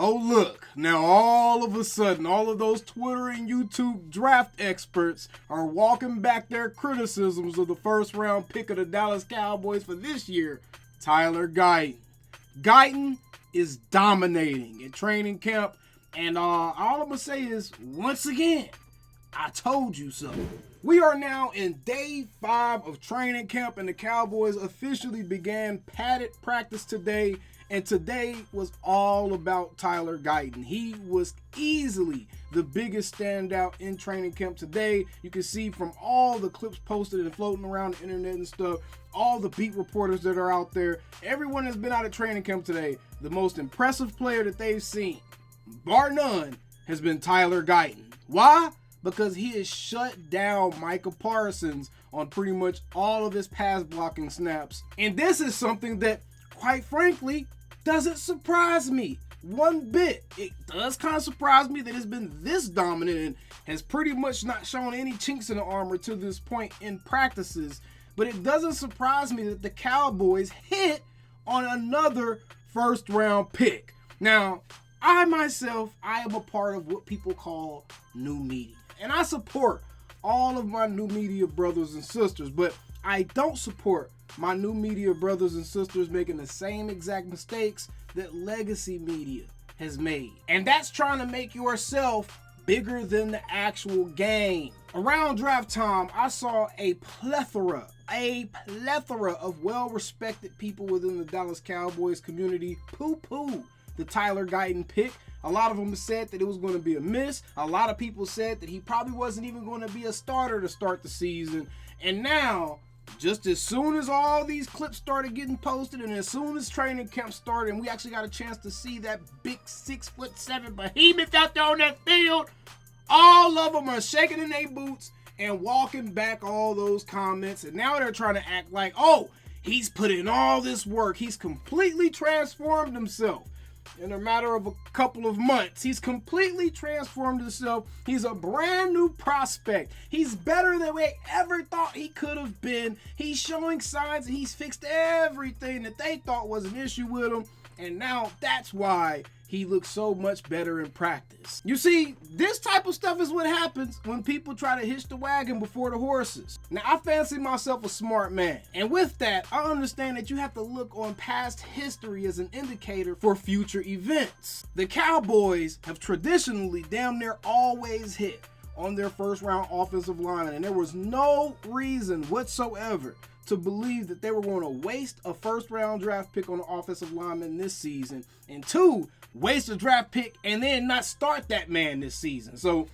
Oh look, now all of a sudden, all of those Twitter and YouTube draft experts are walking back their criticisms of the first round pick of the Dallas Cowboys for this year, Tyler Guyton. Guyton is dominating at training camp, and all I'm going to say is, once again, I told you so. We are now in day 5 of training camp, and the Cowboys officially began padded practice today. And today was all about Tyler Guyton. He was easily the biggest standout in training camp today. You can see from all the clips posted and floating around the internet and stuff, all the beat reporters that are out there, everyone has been out of training camp today. The most impressive player that they've seen, bar none, has been Tyler Guyton. Why? Because he has shut down Micah Parsons on pretty much all of his pass blocking snaps. And this is something that, quite frankly, doesn't surprise me one bit. It does kind of surprise me that it's been this dominant and has pretty much not shown any chinks in the armor to this point in practices. But it doesn't surprise me that the Cowboys hit on another first round pick. Now, I am a part of what people call new media. And I support all of my new media brothers and sisters, but I don't support my new media brothers and sisters making the same exact mistakes that legacy media has made. And that's trying to make yourself bigger than the actual game. Around draft time, I saw a plethora of well-respected people within the Dallas Cowboys community poo-poo the Tyler Guyton pick. A lot of them said that it was going to be a miss. A lot of people said that he probably wasn't even going to be a starter to start the season. And now, just as soon as all these clips started getting posted and as soon as training camp started and we actually got a chance to see that big 6'7" behemoth out there on that field, all of them are shaking in their boots and walking back all those comments. And now they're trying to act like, oh, he's put in all this work. He's completely transformed himself. In a matter of a couple of months, he's completely transformed himself. He's a brand new prospect. He's better than we ever thought he could have been. He's showing signs that he's fixed everything that they thought was an issue with him. And now that's why he looks so much better in practice. You see, this type of stuff is what happens when people try to hitch the wagon before the horses. Now, I fancy myself a smart man. And with that, I understand that you have to look on past history as an indicator for future events. The Cowboys have traditionally damn near always hit on their first round offensive lineman, and there was no reason whatsoever to believe that they were going to waste a first round draft pick on an offensive lineman this season, and 2, waste a draft pick and then not start that man this season. So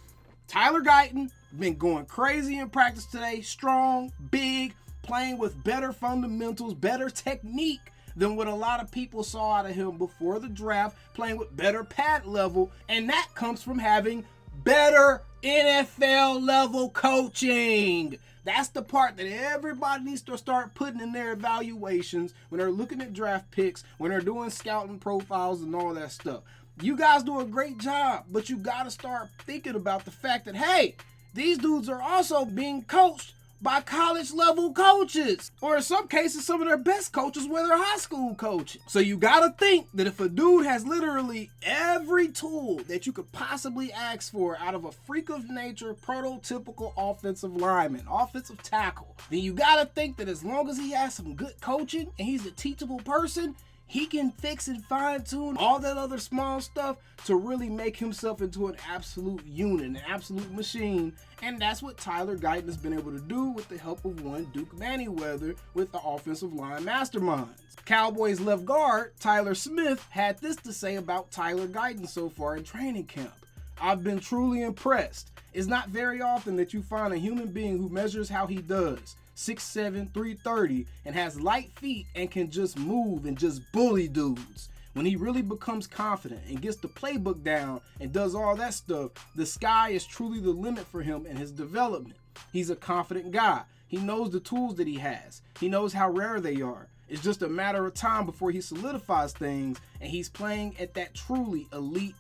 Tyler Guyton been going crazy in practice today, strong, big, playing with better fundamentals, better technique than what a lot of people saw out of him before the draft, playing with better pad level, and that comes from having better NFL level coaching. That's the part that everybody needs to start putting in their evaluations when they're looking at draft picks, when they're doing scouting profiles and all that stuff. You guys do a great job, but you got to start thinking about the fact that, hey, these dudes are also being coached by college level coaches, or in some cases, some of their best coaches were their high school coaches. So you gotta think that if a dude has literally every tool that you could possibly ask for out of a freak of nature, prototypical offensive lineman, offensive tackle, then you gotta think that as long as he has some good coaching and he's a teachable person, he can fix and fine-tune all that other small stuff to really make himself into an absolute unit, an absolute machine. And that's what Tyler Guyton has been able to do with the help of one Duke Manyweather with the offensive line masterminds. Cowboys left guard Tyler Smith had this to say about Tyler Guyton so far in training camp. I've been truly impressed. It's not very often that you find a human being who measures how he does. 6'7", 330, and has light feet and can just move and just bully dudes. When he really becomes confident and gets the playbook down and does all that stuff, the sky is truly the limit for him and his development. He's a confident guy. He knows the tools that he has. He knows how rare they are. It's just a matter of time before he solidifies things, and he's playing at that truly elite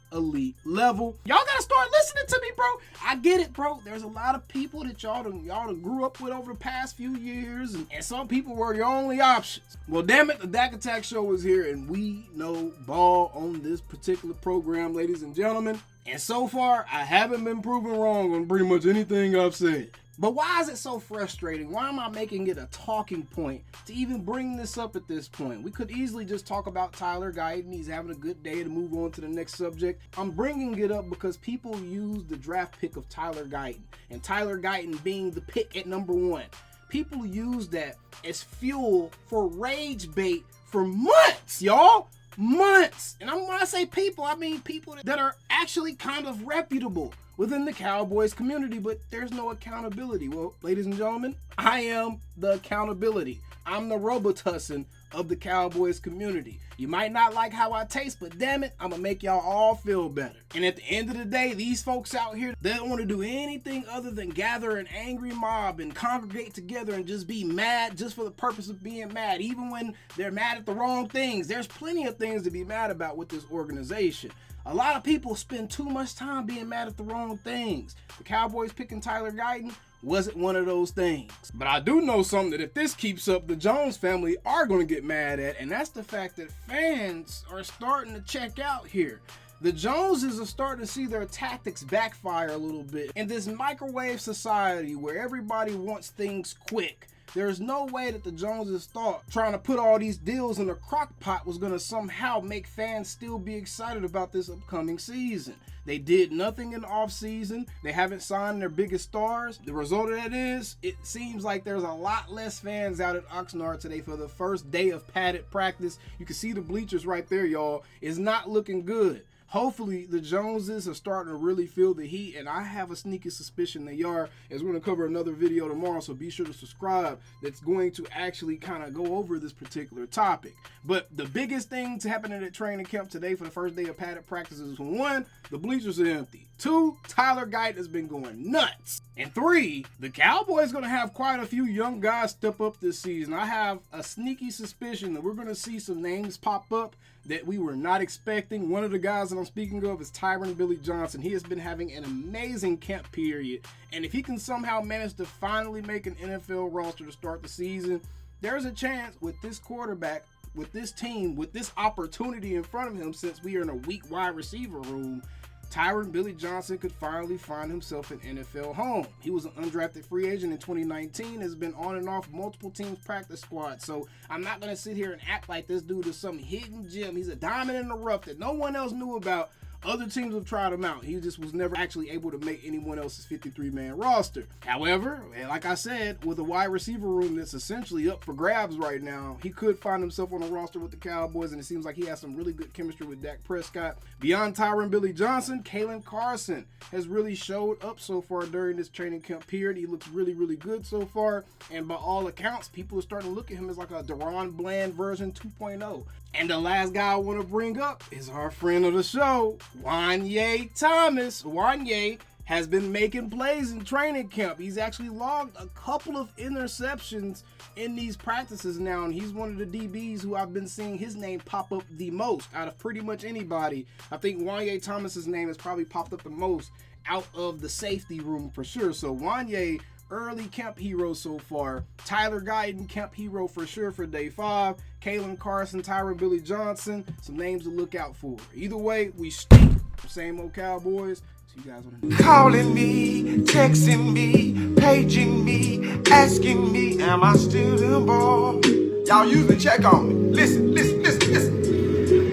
level. Y'all gotta start listening to me, bro. I get it, bro. There's a lot of people that y'all done grew up with over the past few years, and some people were your only options. Well, damn it, the Dak Attack Show is here, and we know ball on this particular program, ladies and gentlemen. And so far, I haven't been proven wrong on pretty much anything I've said. But why is it so frustrating? Why am I making it a talking point to even bring this up at this point? We could easily just talk about Tyler Guyton. He's having a good day to move on to the next subject. I'm bringing it up because people use the draft pick of Tyler Guyton, and Tyler Guyton being the pick at number 1. People use that as fuel for rage bait for months, y'all. Months. And when I say people, I mean people that are actually kind of reputable within the Cowboys community, but there's no accountability. Well, ladies and gentlemen, I am the accountability. I'm the Robitussin of the Cowboys community. You might not like how I taste, but damn it, I'm gonna make y'all all feel better. And at the end of the day, these folks out here, they don't want to do anything other than gather an angry mob and congregate together and just be mad just for the purpose of being mad. Even when they're mad at the wrong things, there's plenty of things to be mad about with this organization. A lot of people spend too much time being mad at the wrong things. The Cowboys picking Tyler Guyton wasn't one of those things. But I do know something that if this keeps up, the Jones family are going to get mad at, and that's the fact that fans are starting to check out here. The Joneses are starting to see their tactics backfire a little bit. In this microwave society where everybody wants things quick, there's no way that the Joneses thought trying to put all these deals in a crock pot was going to somehow make fans still be excited about this upcoming season. They did nothing in the offseason. They haven't signed their biggest stars. The result of that is, it seems like there's a lot less fans out at Oxnard today for the first day of padded practice. You can see the bleachers right there, y'all. It's not looking good. Hopefully, the Joneses are starting to really feel the heat, and I have a sneaky suspicion they are, as we're going to cover another video tomorrow, so be sure to subscribe. That's going to actually kind of go over this particular topic. But the biggest thing to happen at training camp today for the first day of padded practice is, 1, the bleachers are empty. 2, Tyler Guyton has been going nuts. And 3, the Cowboys going to have quite a few young guys step up this season. I have a sneaky suspicion that we're going to see some names pop up that we were not expecting. One of the guys that I'm speaking of is Tyron Billy Johnson. He has been having an amazing camp period, and if he can somehow manage to finally make an NFL roster to start the season, there's a chance with this quarterback, with this team, with this opportunity in front of him, since we are in a weak wide receiver room, Tyron Billy Johnson could finally find himself an NFL home. He was an undrafted free agent in 2019, has been on and off multiple teams' practice squads. So I'm not going to sit here and act like this dude is some hidden gem. He's a diamond in the rough that no one else knew about. Other teams have tried him out. He just was never actually able to make anyone else's 53-man roster. However, like I said, with a wide receiver room that's essentially up for grabs right now, he could find himself on a roster with the Cowboys, and it seems like he has some really good chemistry with Dak Prescott. Beyond Tyron Billy Johnson, Kalen Carson has really showed up so far during this training camp period. He looks really, really good so far, and by all accounts, people are starting to look at him as like a Deron Bland version 2.0. And the last guy I want to bring up is our friend of the show, Wanye Thomas. Wanye has been making plays in training camp. He's actually logged a couple of interceptions in these practices now, and he's one of the DBs who I've been seeing his name pop up the most out of pretty much anybody. I think Wanye Thomas's name has probably popped up the most out of the safety room for sure. So Wanye, early camp hero so far. Tyler Guyton, camp hero for sure for day 5. Kalen Carson, Tyron Billy Johnson, some names to look out for. Either way, we stink. Same old Cowboys. See you guys on the next. Calling me, texting me, paging me, asking me, am I still in ball? Y'all usually check on me. Listen.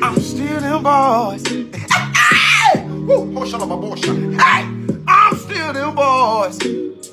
I'm still in boys. Hey! Woo! Hey! I'm still in boys.